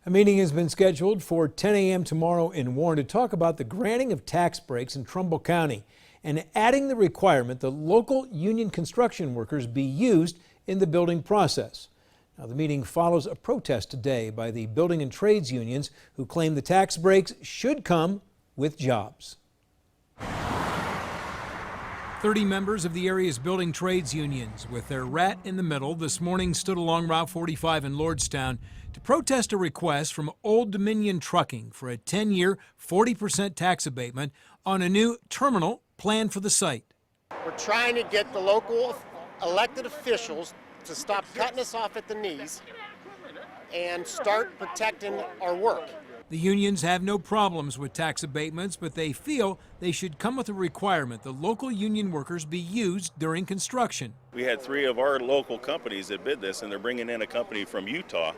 A meeting has been scheduled for 10 a.m. tomorrow in Warren to talk about the granting of tax breaks in Trumbull County and adding the requirement that local union construction workers be used in the building process. Now, the meeting follows a protest today by the building and trades unions who claim the tax breaks should come with jobs. 30 members of the area's building trades unions, with their rat in the middle, this morning stood along Route 45 in Lordstown to protest a request from Old Dominion Trucking for a 10-year, 40% tax abatement on a new terminal planned for the site. We're trying to get the local elected officials to stop cutting us off at the knees and start protecting our work. The unions have no problems with tax abatements, but they feel they should come with a requirement that local union workers be used during construction. We had 3 of our local companies that bid this, and they're bringing in a company from Utah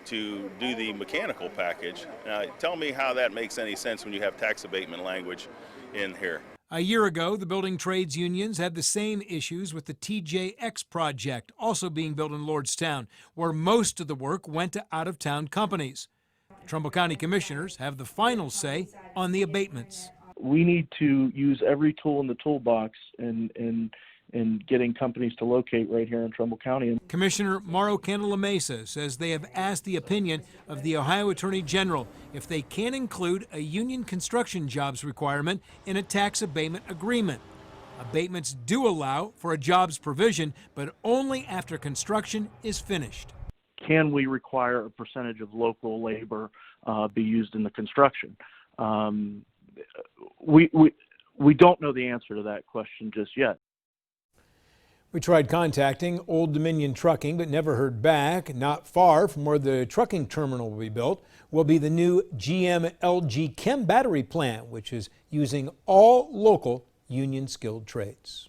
to do the mechanical package. Now, tell me how that makes any sense when you have tax abatement language in here. A year ago, the building trades unions had the same issues with the TJX project, also being built in Lordstown, where most of the work went to out-of-town companies. The Trumbull County Commissioners have the final say on the abatements. We need to use every tool in the toolbox in getting companies to locate right here in Trumbull County. Commissioner Mauro Cantalamessa says they have asked the opinion of the Ohio Attorney General if they can include a union construction jobs requirement in a tax abatement agreement. Abatements do allow for a jobs provision, but only after construction is finished. Can we require a percentage of local labor be used in the construction? We don't know the answer to that question just yet. We tried contacting Old Dominion Trucking but never heard back. Not far from where the trucking terminal will be built will be the new GM LG Chem battery plant, which is using all local union skilled trades.